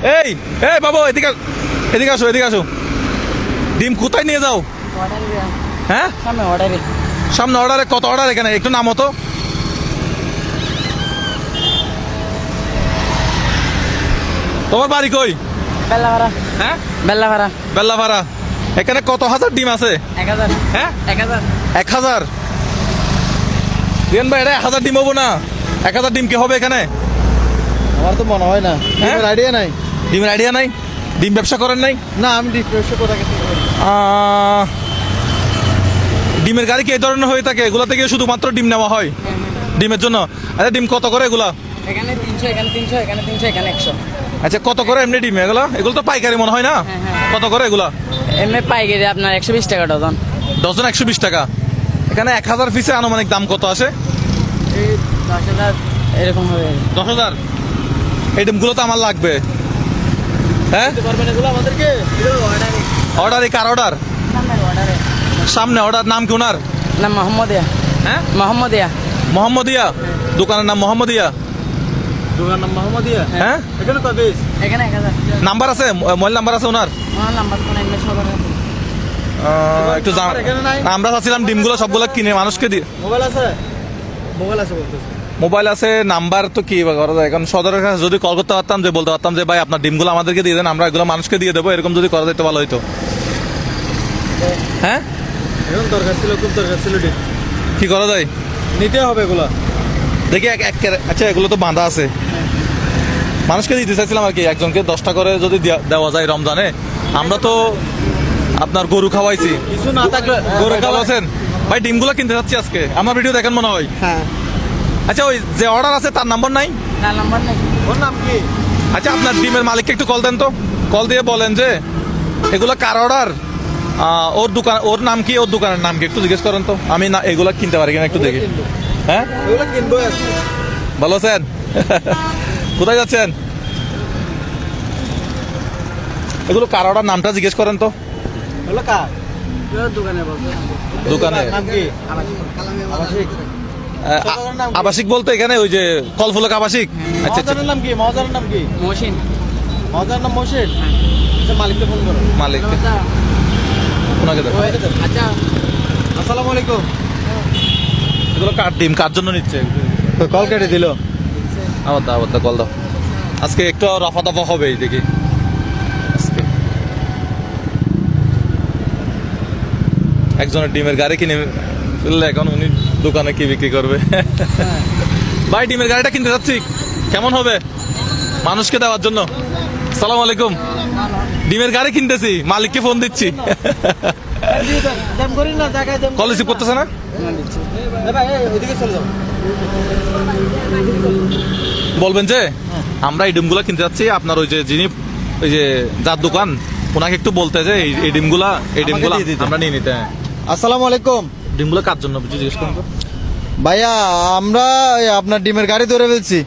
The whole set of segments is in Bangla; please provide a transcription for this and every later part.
এই এই বাবু, এদিকে এদিকে আসো, এদিকে আসো। ডিম কোথায় নিয়ে যাও? হ্যাঁ, সামনে অর্ডারে। কত অর্ডার এখানে? একটু নামো তো। তোমার বাড়ি কই? বেল্লাভাড়া। হ্যাঁ, বেল্লাভাড়া। বেল্লাভাড়া। এখানে কত হাজার ডিম আছে? 1000। হ্যাঁ, 1000। 1000। রিয়ান ভাই, এটা 1000 ডিম হবো না? 1000 ডিম কি হবে এখানে? আমার তো মনে হয় না, হ্যাঁ? ডিমের আইডিয়া নাই। ডিমের আইডিয়া নাই? ডিম ব্যবসা করেন নাই? না, আমি ডিম ব্যবসা কোথা থেকে করি? ডিমের গাড়ি কি এই ধরনের হয়ে থাকে? এগুলা থেকে শুধুমাত্র ডিম নেওয়া হয় ডিমের জন্য? আচ্ছা, ডিম কত করে এগুলা? এখানে 300, এখানে 300, এখানে 300, এখানে 100। আচ্ছা, কত করে এমনি ডিম এগুলো? এগুলো তো পাইকারি মনে হয় না? কত করে এগুলা? এমনি পাইকারি আপনার 120 টাকা ডজন। ডজন 120 টাকা। এখানে 1000 পিসে আনুমানিক দাম কত আসে? এই 10,000 এরকম হবে। 10,000। এই ডিমগুলো তো আমার লাগবে। হ্যাঁ, দিতে পারবেন এগুলো আমাদেরকে? অর্ডার। কার অর্ডার? অর্ডারে সামনে অর্ডার। নাম কি ওনার? নাম মোহাম্মদিয়া। হ্যাঁ, মোহাম্মদিয়া। মোহাম্মদিয়া। দোকানের নাম মোহাম্মদিয়া। দোকান নাম মোহাম্মদিয়া। হ্যাঁ, এখানে কত পিস? এখানে 1000। নাম্বার আছে? মোবাইল নাম্বার আছে ওনার? আমার নাম্বার কোন এমনি সবার আছে। একটু জান। এখানে নাই? আমরা চাচ্ছিলাম ডিমগুলো সবগুলো কিনে মানুষকে দিয়ে। মোবাইল আছে? মোবাইল আছে বলতেছে। মোবাইল আছে, নাম্বার তো কি বা করা যায়? এখন সদরের কাছে যদি কল করতে পারতাম, যে বলতে পারতাম যে ভাই আপনার ডিমগুলো আমাদেরকে দিয়ে দেন, আমরা এগুলো মানুষকে দিয়ে দেবো, এরকম যদি করা যেত ভালো হইতো। হ্যাঁ, এখন দরকার ছিল, খুব দরকার ছিল ডিম। কি করা যায়? নিতে হবে এগুলো। দেখি আচ্ছা, এগুলো তো বাঁধা আছে। মানুষকে দিতে চাইছিলাম আর কি, একজনকে 10টা করে যদি দেওয়া যায় রমজানে। আমরা তো আপনার গরু খাওয়াইছি। কিছু না থাকলে গরু খাওয়াছেন ভাই, ডিমগুলো কিনতে যাচ্ছি আজকে। আমার ভিডিও দেখেন মনে হয়। হ্যাঁ। আচ্ছা, ওই যে অর্ডার আছে তার নাম্বার নাই? না, নাম্বার নেই। ওর নাম কি? আচ্ছা, আপনার ডিমের মালিককে একটু কল দেন তো। কল দিয়ে বলেন যে এগুলো কার অর্ডার, ওর দোকান, ওর নাম কি, ওর দোকানের নাম কি একটু জিজ্ঞেস করেন তো। আমি না এগুলো কিনতে পারি কিনা একটু দেখি। হ্যাঁ, এগুলো কিনবো আজকে। ভালো আছেন? কোথায় যাচ্ছেন? এগুলো কার অর্ডার, নামটা জিজ্ঞেস করেন তো। এগুলো কার? দোকানে বলছে। দোকানে নাম কি? আবাসিক। আবাসিক বলতে এখানে ওই যে কলফুলক আবাসিক। আচ্ছা আচ্ছা, মহাজনের নাম কি? মহাজনের নাম কি? মহসিন। মহাজনের নাম মহসিন। আচ্ছা, মালিককে ফোন করো। মালিক ওনাকে দেখো। আচ্ছা, আসসালামু আলাইকুম। এগুলো কার ডিম, কার জন্য নিচ্ছে? কল কেটে দিল। আবার দাও কল দাও। আজকে একটু রফা দফা হবে দেখি আজকে। একজনের ডিমের গাড়ি কিনে ফেললে, এখন উনি দোকানে কি বিক্রি করবে? ভাই, ডিমের গাড়িটা কিনতে যাচ্ছি, কেমন হবে মানুষকে দেওয়ার জন্য? সালাম আলাইকুম। ডিমের গাড়ি কিনতেছি, মালিককে ফোন দিচ্ছি। দাম করি না, জায়গায় দাম। কল রিসিভ করতেছে না? ভাই, ওইদিকে চলে যাও। বলবেন যে আমরা এই ডিমগুলা কিনতে যাচ্ছি, আপনার ওই যে যিনি, ওই যে যার দোকান, ওনাকে একটু বলতে যে এই ডিমগুলা দিয়ে দিতে। আমরা নিয়ে নিতে। আসসালামু আলাইকুম। ডিমগুলো কার জন্য জিজ্ঞেস করুন তো। ভাইয়া, আমরা আপনার ডিমের গাড়ি ধরে ফেলছি।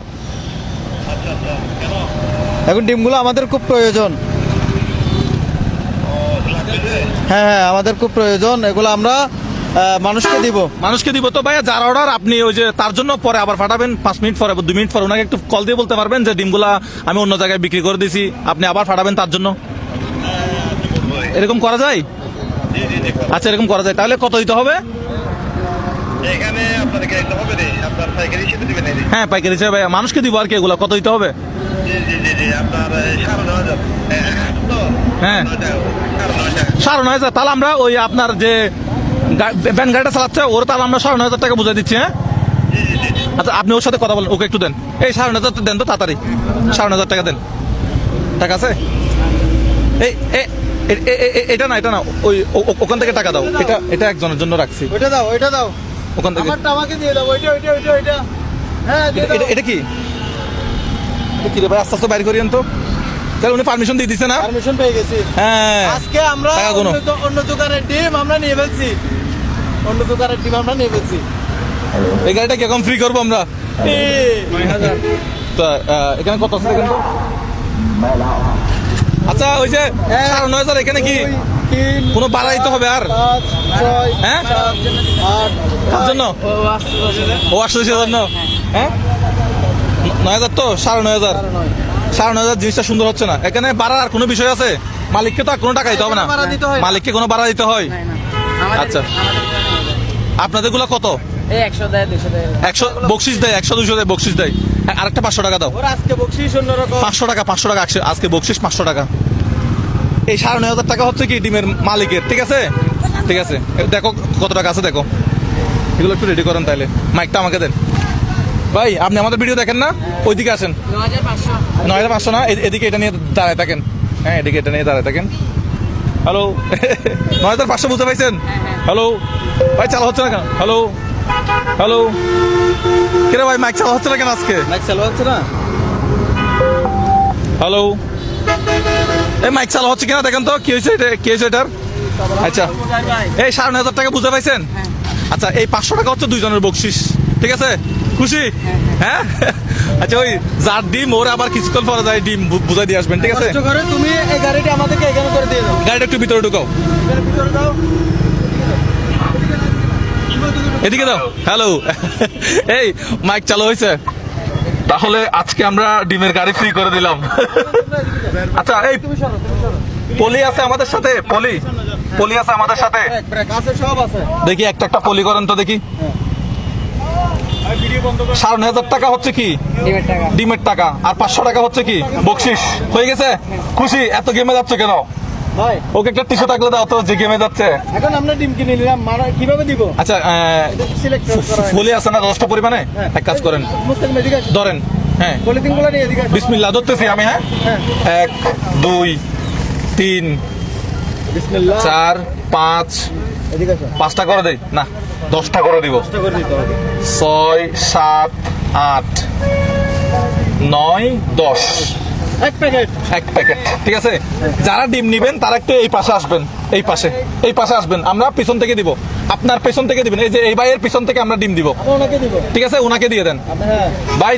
এখন ডিমগুলো আমাদের খুব প্রয়োজন। হ্যাঁ হ্যাঁ, আমাদের খুব প্রয়োজন। এগুলো আমরা মানুষকে দিব তো ভাইয়া, যার অর্ডার আপনি ওই যে তার জন্য পরে আবার পাঠাবেন, 5 মিনিট পরে, 2 মিনিট পরে ওনাকে একটু কল দিয়ে বলতে পারবেন যে ডিমগুলা আমি অন্য জায়গায় বিক্রি করে দিয়েছি, আপনি আবার পাঠাবেন তার জন্য। এরকম করা যায়? আচ্ছা, এরকম করা যায়। তাহলে কত দিতে হবে? এখানে আপনাদেরকে দিতে হবে রে, আপনার পাইকারি হিসেবে দিবেন এই যে। হ্যাঁ, পাইকারি হিসেবে ভাইয়া, মানুষকে দিব আর কি। এগুলো কত দিতে হবে? জি, আপনার 9,500। হ্যাঁ, 9,500। 9,500। তাহলে আমরা ওই আপনার যে ভ্যান গাড়িটা চালাচ্ছে ওর, তাহলে আমরা 9,500 টাকা বুঝাই দিচ্ছি। হ্যাঁ, আচ্ছা, আপনি ওর সাথে কথা বলেন, ওকে একটু দেন। এই 9,500 দেন তো তাড়াতাড়ি। 9,500 টাকা দেন। টাকা আছে? এটা না ওই ওখান থেকে টাকা দাও। এটা একজনের জন্য রাখছি। ওইটা দাও। ওখান থেকে আমারটা আমাকে দিয়ে দাও। ওইটা। হ্যাঁ, দিয়ে দাও। এটা কি কি রে ভাই, আস্তে আস্তে বাইর করিয়েন তো। তাহলে উনি পারমিশন দিয়ে দিছে না? পারমিশন পেয়ে গেছি। হ্যাঁ, আজকে আমরা টাকা গুনো। অন্য দোকানের ডিম আমরা নিয়ে ফেলছি। এই গাড়িটা কিরকম ফ্রি করবো আমরা? 9,000। তা এখানে কত আছে দেখেন তো। আচ্ছা, ওই যে 9,500, এখানে কি কোনো ভাড়া দিতে হবে আর? 5, 6, হ্যাঁ, 7, 8। তার জন্য ও 800 জন্য। হ্যাঁ, 9,000 তো 9,500। 9,500 জিনিসটা সুন্দর হচ্ছে না, এখানে বাড়ার আর কোনো বিষয় আছে? মালিককে তো আর কোনো টাকা দিতে হবে না, এখানে ভাড়া দিতে হয় না। মালিককে কোনো ভাড়া দিতে হয়? না না আমাদের আচ্ছা। আমাদের এখানে হয়ে যায়। আপনাদের গুলা কত? এই 100 দেয় 200 দেয় 100 বকশিস দেয়, 100-200 দেয় বকশিস দেয়। হ্যাঁ, আরেকটা 500 টাকা দাও। ওর আজকে বকশিস অন্যরকম। 500 টাকা, 500 টাকা আজকে বকশিস 500 টাকা। এই 9,500 টাকা হচ্ছে কি ডিমের মালিকের, ঠিক আছে? ঠিক আছে, দেখো কত টাকা আছে দেখো, এগুলো একটু রেডি করেন তাইলে। মাইকটা আমাকে দেন ভাই, আপনি আমাদের ভিডিও দেখেন না? ওইদিকে আসেন। 9500 9,500 না, এদিকে এটা নিয়ে দাঁড়ায় থাকেন। হ্যাঁ, এদিকে এটা নিয়ে দাঁড়ায় থাকেন। হ্যালো 9,500 বুঝতে পাইছেন? হ্যালো ভাই, চালা হচ্ছে না কেন? হ্যালো হ্যালো, কিরে ভাই মাইক চালা হচ্ছে না কেন আজকে? মাইক চালু হচ্ছে না? হ্যালো, এই মাইক চালা হচ্ছে কিনা দেখেন তো, কি হয়েছে এটা, কি হয়েছে এটার? আচ্ছা, এই 9,500 টাকা বুঝতে পাইছেন? আচ্ছা, এই 500 টাকা হচ্ছে দুইজনের বকশিস, ঠিক আছে? খুশি? হ্যাঁ আচ্ছা, ওই যার ডিম ওর আবার কিছুক্ষণ পরে যায় ডিম বুঝাই দিয়ে আসবেন, ঠিক আছে? কষ্ট করে তুমি এই গাড়িটা আমাদেরকে এখানে করে দিয়ে দাও। গাড়িটা একটু ভিতরে ঢুকাও, এখানে ভিতরে দাও। এদিকে দাও। হ্যালো এই মাইক চালু হয়েছে? তাহলে আজকে আমরা ডিমের গাড়ি ফ্রি করে দিলাম। আচ্ছা, এই তুমি সরো, তুমি সরো। পলি আছে আমাদের সাথে, পলি আছে আমাদের সাথে। ব্রেক, ব্রেক আছে, সব আছে। দেখি একটা পলি করেন তো দেখি। 9,500 টাকা হচ্ছে কি ডিমের টাকা ডিমের টাকা, আর 500 টাকা হচ্ছে কি বকশিস। হয়ে গেছে? খুশি? এত গেমে যাচ্ছে কেন? ভাই, ওকে একটা টিস্যু থাকলে দাও তো, যে গেমে যাচ্ছে। এখন আমরা ডিম কিনে নিলাম, কিভাবে দিব? আচ্ছা, সিলেক্ট করা হয়। ফলি আছে না 10টা পরিমাণে? হ্যাঁ। এক কাজ করেন, মুস্তাকিম এদিকে আসো। ধরেন। হ্যাঁ, পলিথিনগুলো নিয়ে এদিকে আসো। বিসমিল্লাহ ধরতেছি আমি। হ্যাঁ, হ্যাঁ। 1 2 3 বিসমিল্লাহ। 4 5 এদিকে আসো। 5টা করে দেই না, 10টা করে দিব। কষ্ট করে দিতে হবে। 6 7 8 9 10 এক প্যাকেট। এক প্যাকেট, ঠিক আছে? যারা ডিম নিবেন তারা একটু এই পাশে আসবেন, এই পাশে আসবেন। আমরা পিছন থেকে দিব, আপনার পেছন থেকে দিবেন। এই যে এই ভাইয়ের পিছন থেকে আমরা ডিম দিব, ওনাকে দিব। ঠিক আছে? ওনাকে দিয়ে দেন হ্যাঁ। ভাই।